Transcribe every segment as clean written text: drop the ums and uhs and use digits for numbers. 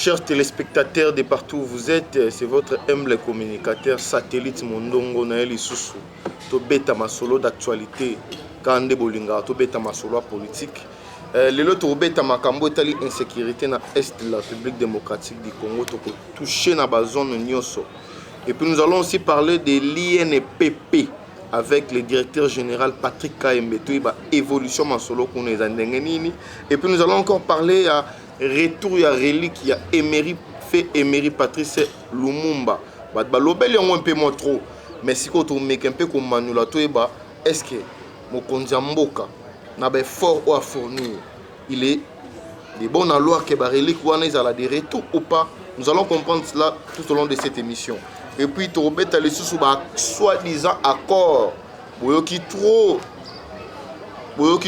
Chers téléspectateurs de partout où vous êtes, c'est votre humble communicateur satellite Mondongo Naël Isusu. Tobeta masolo d'actualité, Kande Bolinga, Tobeta masolo politique. Le lot Tobeta Makambo Tali insécurité na Est de la République démocratique du Congo, Toko touché na ba zone Nyoso. Et puis nous allons aussi parler de l'INPP avec le directeur général Patrick Kaembe, évolution masolo qu'on est en Ndengenini. Et puis nous allons encore parler à retour à relique, il y a Emery Patrice Lumumba. L'obel est un peu moins trop, mais si on met un peu comme Manula, est-ce que Mokonzamboka n'a pas fort à fournir? Il est des bonnes lois que la relique ou des retours ou pas? Nous allons comprendre cela tout au long de cette émission. Et puis, tu as les soi-disant accord. Boyoki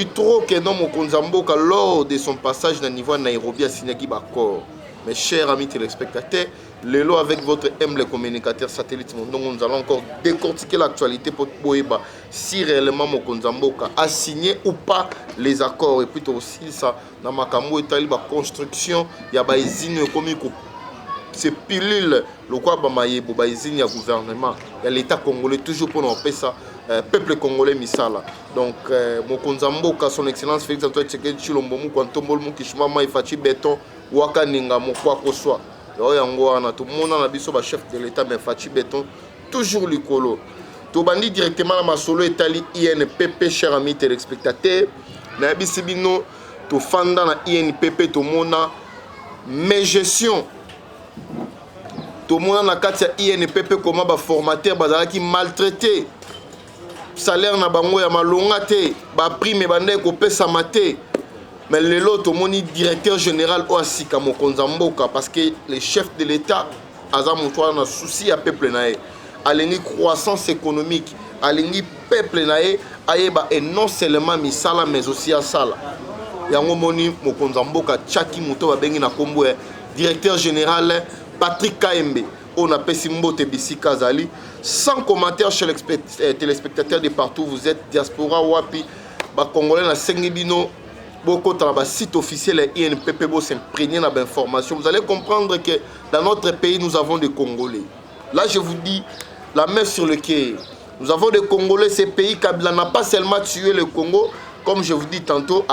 trop que non Mokonzamboka lors de son passage dans niveau Nairobi a signé un accord. Mes chers amis téléspectateurs, le lot avec votre humble communicateur satellite, donc nous allons encore décortiquer l'actualité pour Boeba si réellement Mokonzamboka a signé ou pas les accords. Et puis aussi ça dans Makambo et la construction, il y a des usines comme c'est pilule le quoi bamaye bo usine ya gouvernement il y a l'état congolais toujours pour nous appeler ça peuple congolais misala donc Mokonzamboka son excellence Félix Antoine Tshisekedi Tshilombo mu kwantombol mu kishimama ifachi béton waka ninga mo kwa koswa yo yango wana tout monde na biso ba chef de l'état mais fachi béton toujours likolo to bandi directement na masolo etali INPP cher ami téléspectateurs na bisibino to fanda na INPP to mona mais gestion tout le monde a kati INPP comment ba formateur bazala qui maltraité salaire na bango ya malonga te ba prime bande ko pesa maté mais le lot tout le monde directeur général Oasika Mokonzamboka parce que le chef de l'état azamotoa na souci à peuple nae alengi croissance économique alengi peuple nae ayeba et non seulement misala mais aussi à sala yango moni Mokonzamboka chaki muto ba bengi na kombo directeur général Patrick Kaembe, on appelle Simbote Bissika Zali. Sans commentaire chez les téléspectateurs de partout, vous êtes diaspora Wapi, Congolais na Sengibino, beaucoup de site officiel INPP, vous s'imprégner dans l'information. Vous allez comprendre que dans notre pays, nous avons des Congolais. Là, je vous dis, la main sur le quai. Nous avons des Congolais, ces pays, Kabila n'a pas seulement tué le Congo, comme je vous dis tantôt,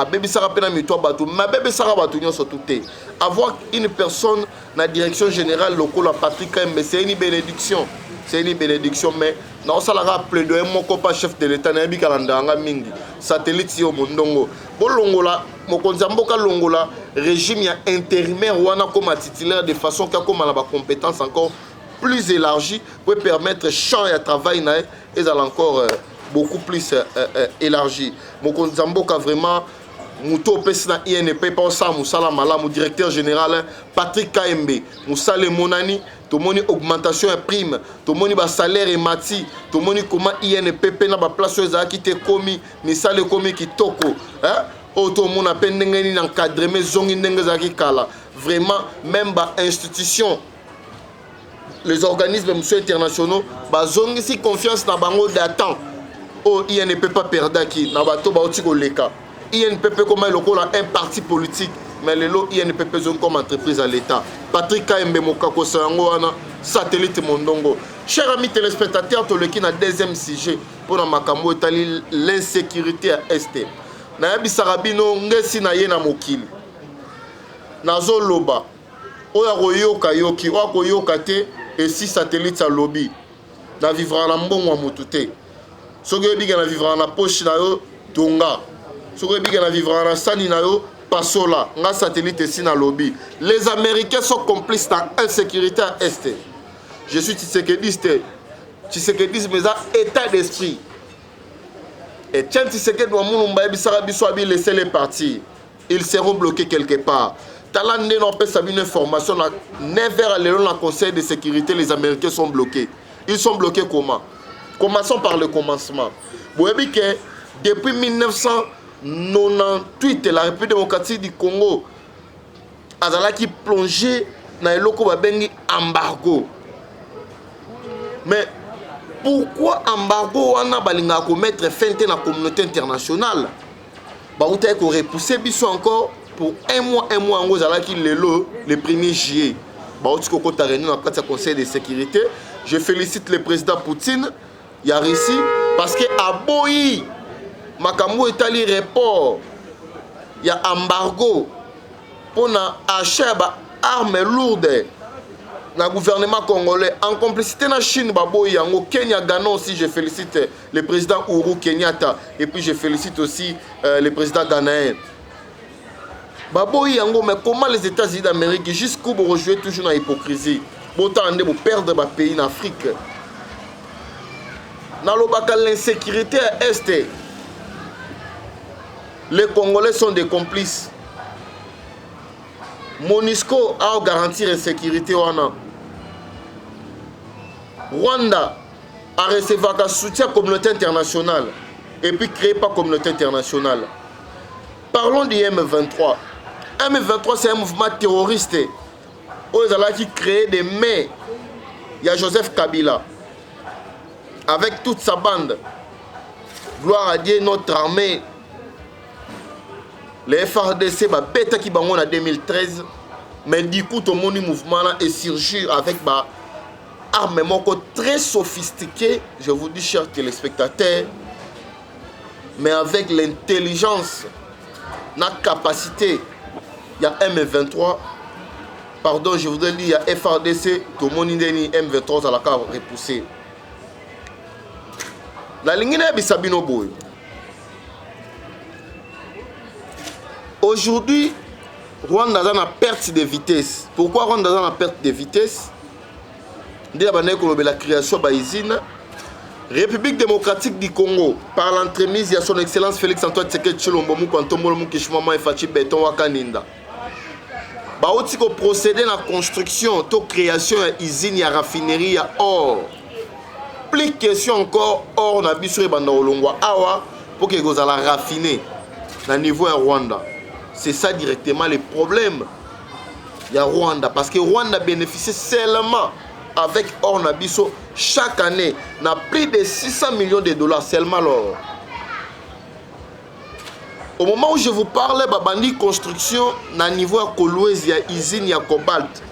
avoir une personne dans la direction générale locale, Patrick Kaembe, c'est une bénédiction. C'est une bénédiction, mais non, ça l'a rappelé de mon copain chef de l'État, Nabi Kalandanga Mingi, satellite si au Mondongo. Bon, Longola, Mokonzamboka Longola, régime intérimaire ou comme titulaire de façon qu'il y a comme la compétence encore plus élargie pour permettre champ et travail et encore beaucoup plus élargi. Mokonzamboka vraiment Mouto Pesna INP pour ça Moussala Mala mon directeur général Patrick Kaembe Moussale Monani to moni augmentation et prime to moni ba salaire et mati to moni comment INPP na ba place ezaki te komi misale komi kitoko hein auto mon appel ndengeni na encadrer zongi ndenge zaki kala vraiment même ba institution les organismes internationaux ba zongi si confiance na bango d'attend. Oh, il ne peut pas perdre qui n'a pas tout leka. INPP comme un parti politique, mais le lot INPP comme entreprise à l'État. Patrick Kaembe Mokako Sangoana, satellite Mondongo. Chers amis téléspectateurs, tout le qui n'a deuxième sujet pour la Makambo Itali l'insécurité à Est. Nayabi Sarabino ngesi na yena mokili. Nazo loba. Oya koyoka yoki, oya koyoka te et si satellite à lobby. Na vivra na mbongo wa mutute. Soki oyebi na vivre na poche na yo tonga soki oyebi na vivre na sani na yo pasola nga satellite si na lobby. Les Américains sont complices dans l'insécurité à Est. Je suis Tshisekediste mais ça état d'esprit et tiens Tshisekedi wa mulumba yebisaka biso abi laisser les partir ils seront bloqués quelque part talande non peut savoir une information na 9h à l'heure dans le conseil de sécurité les Américains sont bloqués. Ils sont bloqués comment? Commençons par le commencement. Vous voyez que depuis 1998, la République démocratique du Congo a plongé dans le embargo. Mais pourquoi embargo on a mettre fin à la communauté internationale? Bah vous avez repoussé biso encore pour un mois en gros, le 1er juillet. Dans le Conseil de sécurité. Je félicite le président Poutine, il a réussi, parce que à Boyi, Makambo est allé report, il y a embargo pour acheter armes lourdes dans le gouvernement congolais, en complicité avec la Chine, au Kenya, Ghana aussi, je félicite le président Uhuru Kenyatta, et puis je félicite aussi le président ghanéen. Mais comment les États-Unis d'Amérique, jusqu'où vous rejouez toujours dans l'hypocrisie, vous perdre votre pays en Afrique. Dans l'insécurité à Est, les Congolais sont des complices. MONUSCO a garanti la sécurité. Rwanda a reçu un soutien de la communauté internationale et puis créé par la communauté internationale. Parlons du M23. M23, c'est un mouvement terroriste qui crée des mains. Il y a Joseph Kabila avec toute sa bande. Gloire à Dieu, notre armée. Les FARDC va bêta qui bangon en 2013. Mais du coup, tout le monde mouvement là est surgi avec bah armement très sophistiqué. Je vous dis, chers téléspectateurs, mais avec l'intelligence, la capacité. Il y a M23, pardon, je voudrais dire, il y a FARDC, tout le monde dit M23 à la carte repoussée. La ligne est Sabino Boy. Aujourd'hui, Rwanda a une perte de vitesse. Pourquoi Rwanda a une perte de vitesse? La création de l'usine. République démocratique du Congo, par l'entremise de son excellence Félix Antoine Tshisekedi Tshilombo Mukantombo Mukishimama et Fachi Beton Wakaninda. Baoti ko procéder à la construction, to création de usine, ya raffinerie, ya or. Plus question encore, or na biso e banda olongwa awa pour que vous allez raffiner na niveau de Rwanda. C'est ça directement le problème. Il y a Rwanda parce que Rwanda bénéficie seulement avec or na biso chaque année na plus de 600 millions de dollars seulement l'or. Au moment où je vous parle, babandi construction na niveau à Kolwezi, il y a usine, il y a cobalt.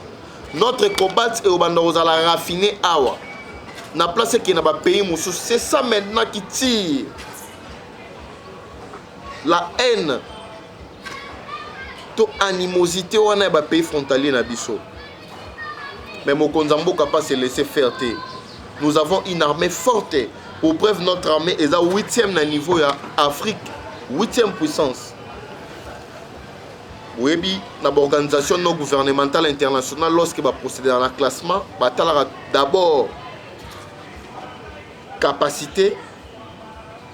Notre cobalt est au bandeau à la raffiner awa. Na place qui n'a pas payé moussou. C'est ça maintenant qui tire la haine, toute animosité on a un pays frontalier na biso. Mais Mokonzambo capable de se laisser faire. Nous avons une armée forte. Pour preuve, notre armée est à 8e niveau en Afrique. 8e puissance. Oui, l'organisation non gouvernementale internationale, lorsqu'elle va procéder dans le classement, va d'abord capacité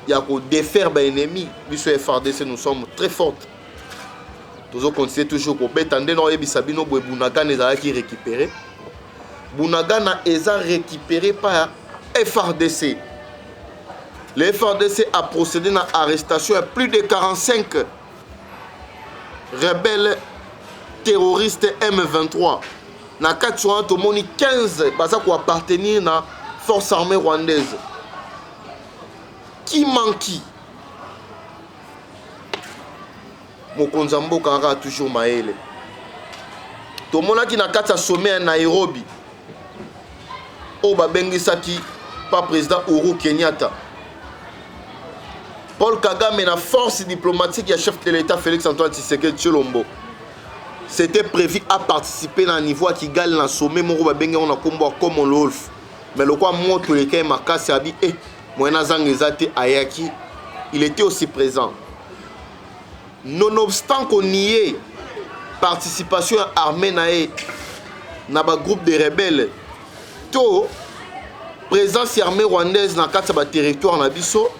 il y a défaire les ennemis. Sur FARDC, nous sommes très fortes. Nous continuons toujours pour bétendre. Nous avons Sabino Bounagan qui récupéré. Bounagan est récupéré par FARDC. Le FARDC a procédé à l'arrestation de plus de 45 rebelles terroristes M23. Na 4 15 qui appartenir à la force armée rwandaise. Qui manque? Mokonzambo Kara toujours maele. Tout le monde qui n'a qu'à sommet à Nairobi. Au Babengisaki par président Uhuru Kenyatta. Paul Kagame, la force diplomatique et chef de l'État Félix Antoine Tshisekedi Tshilombo. C'était prévu à participer à un niveau qui gagne le sommet. On a comme on l'olf. Mais le quoi montre le cas Makasi a dit Ayaki, il était aussi présent. Nonobstant qu'on y ait participation armée dans un groupe de rebelles, tout présence armée rwandaise dans le territoire en Abisso.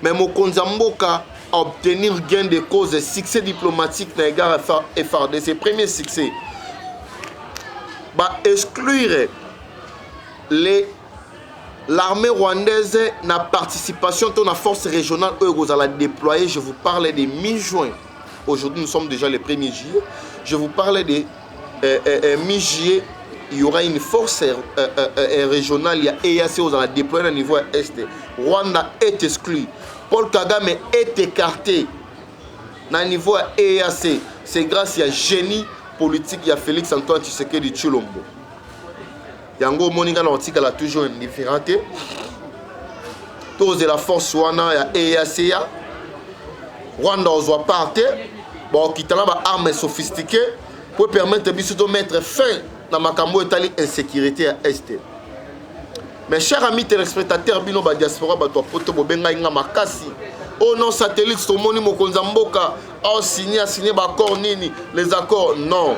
Mais Mokonzamboka a obtenu gain de cause et succès diplomatique dans l'égard de FARDC. Premier succès, exclure l'armée rwandaise na participation dans la force régionale où vous allez déployer. Je vous parle de mi-juin. Aujourd'hui, nous sommes déjà le 1er juillet. Je vous parle de mi-juillet. Il y aura une force régionale. Il y a EAC vous allez déployer au niveau est. Rwanda est exclu. Paul Kagame est écarté. na niveau ya EAC, c'est grâce à génie politique ya Félix Antoine Tshisekedi Tshilombo. Yango moninga na otikala toujours indifférent. Tous la force wana ya EAC. Rwanda ozwa parte, bon kitala ba armes sophistiquées pour permettre biso de mettre fin na makambo etali insécurité à est. Mes chers amis téléspectateurs bino ba diaspora ba to poto bobenga inga makasi. Oh non satellite to moni mokonza mboka a signé ba accord nini les accords non.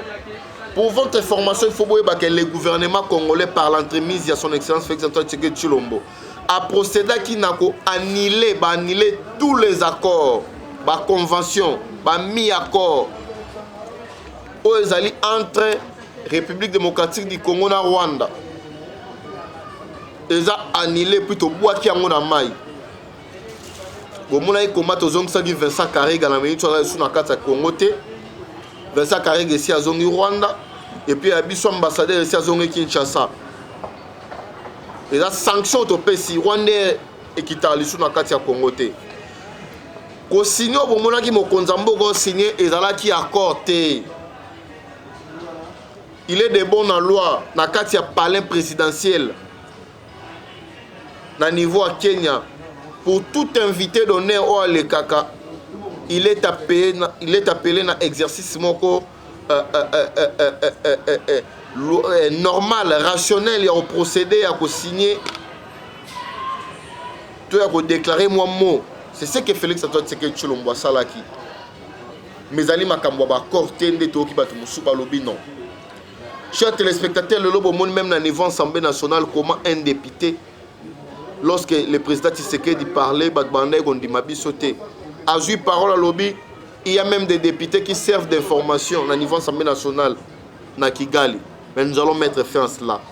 Pour votre information, il faut que le gouvernement congolais par l'entremise de son excellence Félix Antoine Tshilombo a procédé à qui n'a annuler tous les accords, les conventions, les mi-accords entre République démocratique du Congo et Rwanda. Ils ont annulé plutôt boaki yango na mai. Bomona ikoma tozongi sa Vincent Karega na minute sur na kata Congo te. Vincent Karega ici à zongi Rwanda et puis abiso ambassadeur ici à zongi Kinshasa. Et la sanction to pesi Rwanda et kitali sur na kata Congo te. Ko signé bomona ki mokonza mboka signé ezalaki accord te. Il est de bonne loi na kati ya palais présidentiel. Na niveau à Kenya, pour tout invité d'honneur au Lekaka, il est appelé dans exercice normal, rationnel, il a procédé à signer, tout à déclarer moi mot. C'est ce que Félix Antoine Tshilombo salaki. Mais ali makambo ba kortende to ki batu musuba lobi non. Chers téléspectateurs, le lobo monde même dans niveau Assemblée nationale comment un député lorsque le président Tshisekedi parlait, a eu parole à lobby, il y a même des députés qui servent d'information au niveau de l'Assemblée nationale na Kigali. Mais nous allons mettre fin à cela.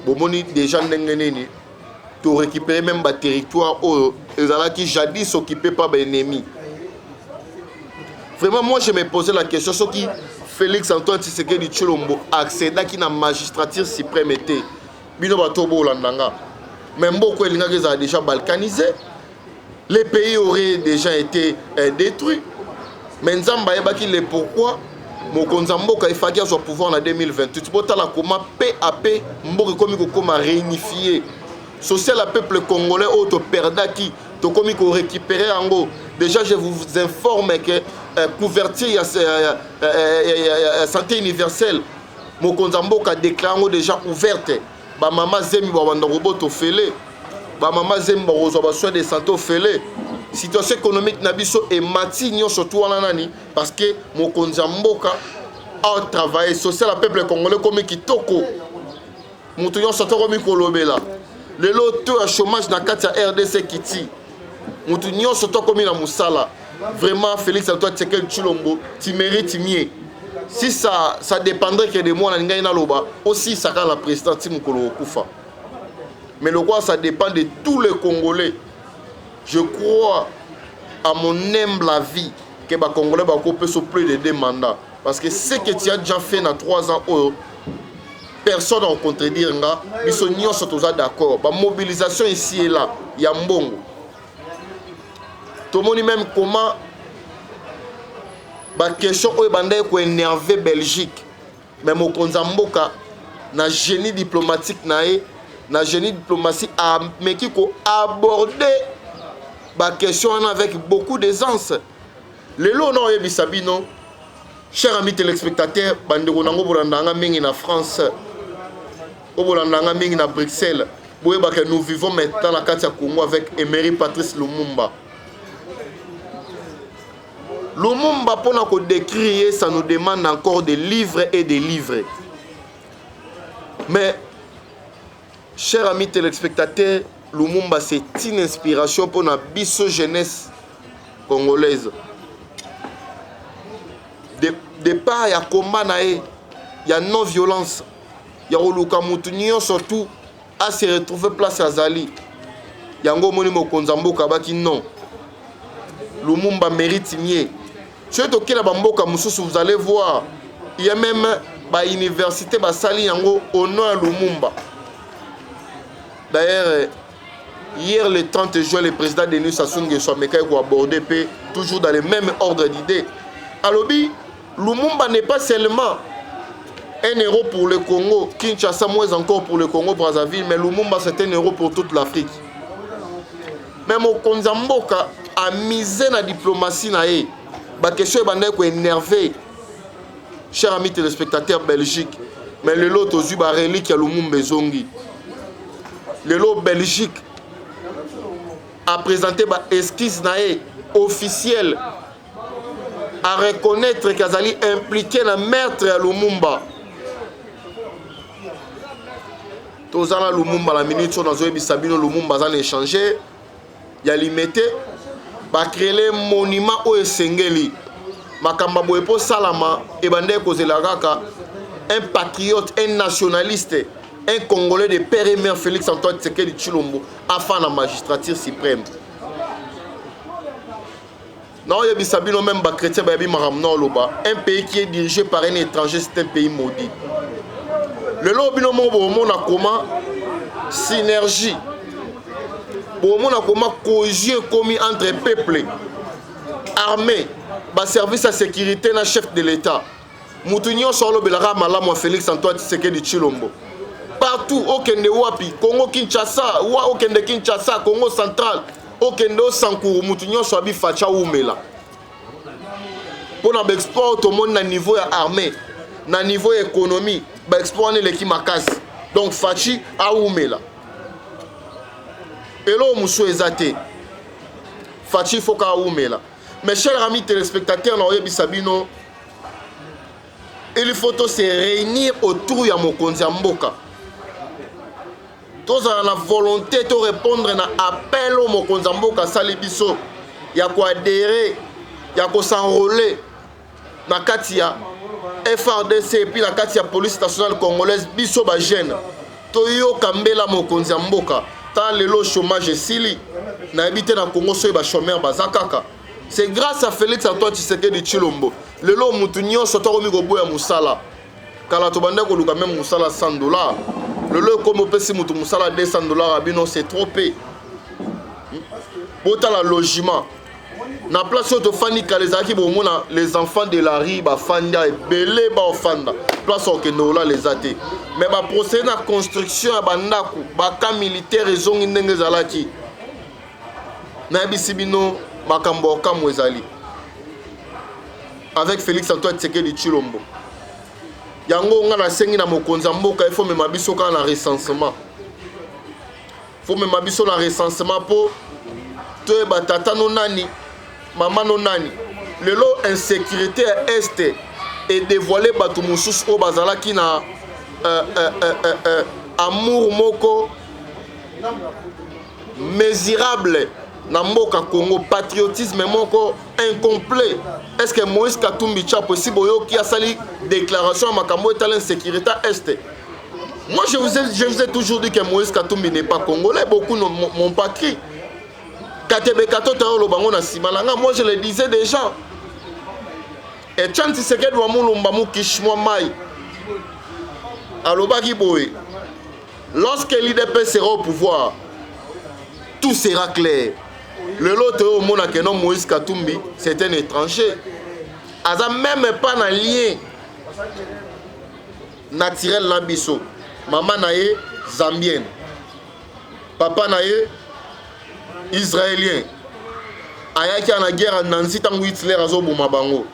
Bomoni déjà pour récupérer même le territoire où qui jadis s'occupaient par les ennemis. Vraiment, moi je me posais la question sur qui Félix Antoine Tshisekedi Tshilombo accéda qui na magistrature suprême était. Bino batobo landanga. Même beaucoup de gens déjà balkanisés. Les pays auraient déjà été détruits. Mais nous avons dit pourquoi Mokonza Mboka il son pouvoir en 2028. Tu peux dire comment PAP Mboka comme réunifié. Social à peuple congolais auto perda qui to comme récupérer en gros. Déjà je vous informe que couverture santé universelle Mokonza Mboka déclaré déjà ouverte. Ba mama zemi ba wanda roboto fele ba mama zemi ba rozo soin de santé fele situation économique na biso et mati surtout wana nani parce que mokonza mboka a travaillé social le peuple congolais comme kitoko mutu nyo soto comme kolobela lelo taux de chômage na kati ya RDC kiti mutu nyo soto comme na musala vraiment Félix Antoine Tshilombo tu mérites mieux. Si ça dépendrait que de moi, aussi ça quand la présidente Timokolo Kufa. Mais le quoi ça dépend de tous les Congolais. Je crois à mon humble avis que les Congolais vont sur plus de 2 mandats. Parce que ce que tu as déjà fait dans 3 ans, personne n'a contredire. Ils sont d'accord. La mobilisation ici et là, il y a un bon. Tout le monde même comment. La question est de énerver Belgique. Mais mokonza mboka na génie diplomatique na génie diplomatique a aborder la question avec beaucoup d'aisance. Le lot non ebisabino. Chers amis téléspectateurs, bandeko nango bolandanga mingi na France. Bolandanga mingi na Bruxelles. Nous vivons maintenant la carte ya Congo avec Emery Patrice Lumumba. Lumumba, pour nous décrire, ça nous demande encore de livres et de livres. Mais, chers amis téléspectateurs, Lumumba, c'est une inspiration pour la jeunesse congolaise. De part, il y a combat, il y a non-violence, il y a Oluka surtout à se retrouver place à Zali. Il y a un monimo Konzambo Kabaki, non. Lumumba mérite mieux. Si vous allez voir, il y a même une université au nom de Lumumba. D'ailleurs, Hier, le 30 juin, le président Denis Sassou Nguesso a abordé toujours dans le même ordre d'idées. Alobi, Lumumba n'est pas seulement un héros pour le Congo, Kinshasa moins encore pour le Congo Brazzaville, mais Lumumba c'est un héros pour toute l'Afrique. Même au Konzamboka a misé la diplomatie naé, ba question est ko énervé. Chers amis téléspectateurs Belgique, mais le lot aux ba relique ya Lumumba zongi. Le lot Belgique a présenté ba esquisse naé officielle à reconnaître qu'Azali impliqué dans le meurtre à Lumumba. Tozana Lumumba la minute sur dans un Sabino Lumumba en échangé. Il y a limité. Ba créer le monument au Sengeli. Makamba Boepo Salama et Bande Kozelagaka, un patriote, un nationaliste, un Congolais de père et mère Félix Antoine Tshisekedi Tshilombo, afin la magistrature suprême. Non, il y a Sabino même ba chrétien ba Maramno Loba, un pays qui est dirigé par un étranger, c'est un pays maudit. Le lobino mo na comment synergie. Bon na comment cohésion commis entre peuples, armée, ba service à sécurité na chef de l'État. Moutounio solo belara malamu Félix Antoine Tshisekedi Tshilombo. Partout au Kende wapi, Congo Kinshasa, ou au Kende Kinshasa, Congo central, au Kende Sankuru, Moutounio sobi facha oumela. Pour na export tout le monde na niveau armée, na niveau économie. Exploiter les Kimakas. Donc Fachi a oumela. Et là, Moussou Ezate. Fachi faut qu'à oumela. Mes chers amis téléspectateurs, Sabino, il faut se réunir autour de Mokonzi Mboka. Tous ont la volonté de répondre à l'appel au Mokonzi Mboka Salibiso. Il y a quoi adhérer, il y a quoi s'enrôler. Dans Katia. FRDC et puis la Katia police nationale congolaise biso ba jeune toyo kambela mokonzi mboka ta lelo chômage sili na habité na Congo so ba chômeur bazakaka. C'est grâce à Félix Antoine Tshisekedi Tshilombo lelo mutu nyonso to komi koboya musala kala to bande ko luka même musala $100 lelo comme opesi mutu musala $200 abino c'est trop peu bota la logement. Na place où Tofani Kalezaki bomona les enfants de la rue ba fanda et belé ba ofanda place où Kenola les athées mais ba procéder na construction ya bandako ba camp militaire ezongi ndenge zalaki na bisibino makambo kamwe ezali avec Félix Antoine Tshisekedi Tshilombo yango nga na sengi na mokonza mboka il faut me mabiso ka na recensement faut me mabiso na recensement po to ba tata no nani maman no nani lelo insécurité est et dévoilé bato mususu o bazalaki na amour moko mesurable na mboka Congo, patriotisme moko incomplet. Est-ce que Moïse Katumbi Tcha possible qui a sali déclaration à makambo et l'insécurité est? Moi je vous ai toujours dit que Moïse Katumbi n'est pas congolais, beaucoup n'ont pas crié. Moi je le disais déjà. Et Chanti Seked Wamulumba Mukishmwa Mai. Alobaki Boé. Lorsque l'IDP sera au pouvoir, tout sera clair. Le lot au monde que non Moïse Katumbi, c'est un étranger. Aza même pas un lien naturel Nabiso. Maman nae zambienne. Papa nae israélien. Ayaki en guerre en Nancy tango Hitler azoboma bango.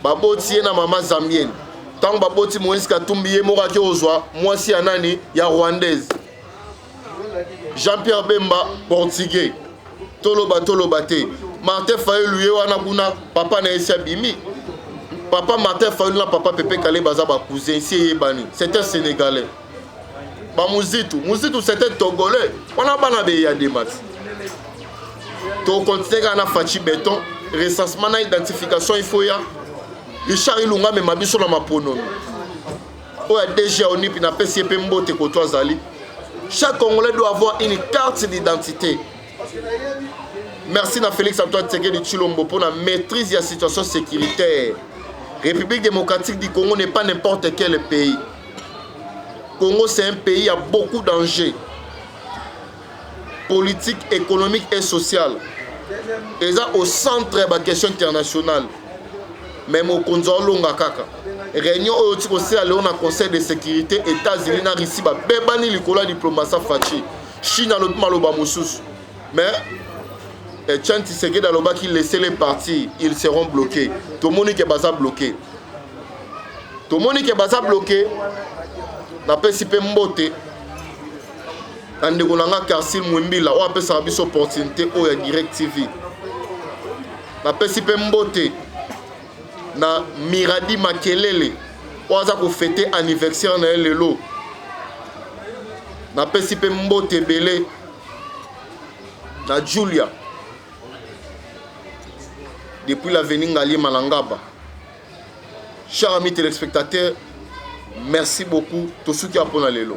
Baboti na maman zambienne. Tango baboti Moïse Katumbi ye moraki ozwa mwasi anani ya rwandaise. Jean-Pierre Bemba portugais. Toloba te. Martin Fayulu ye wana kuna papa na esi abimi. Papa Martin Fayulu na papa Pepe Kale baza ba cousin ici ebani. C'est un sénégalais. Ba Muzitu c'est un togolais. On a bana be ya demat. To continue na Fachi Béton, recensement na identification il faut ya. Richard Ilunga me mabiso na mapono. O ya déjà onipi na PCP mbote ko to zali. Chaque Congolais doit avoir une carte d'identité. Merci à Félix Antoine Tshisekedi Tshilombo pour la maîtrise de la situation sécuritaire. République démocratique du Congo n'est pas n'importe quel pays. Congo c'est un pays à beaucoup d'enjeux. politique, économique et sociale. Et ça au centre de la question internationale. Même au Konzolonga Kaka. Réunion au Conseil de sécurité, États-Unis, Russie, Bébani, Nicolas, diplomatie Fachi. Chine, Maloba Moussous. Mais, Tchan Tshisekedi Aloba qui laissait les partis, ils seront bloqués. Tout le monde est bloqué. Tout le monde est bloqué. Na PCP Mbote. Andekolanga Karsil Mwimbila. On appelle ça une opportunité au Direct TV. Na PCP Mbote. Na Miradi Makelele. On a fêté anniversaire na lelo. Na PCP Mbote Belé. Na Julia. Depuis l'avenue Ngali Malangaba. Chers amis téléspectateurs, merci beaucoup. Tout ce qui a pour lelo.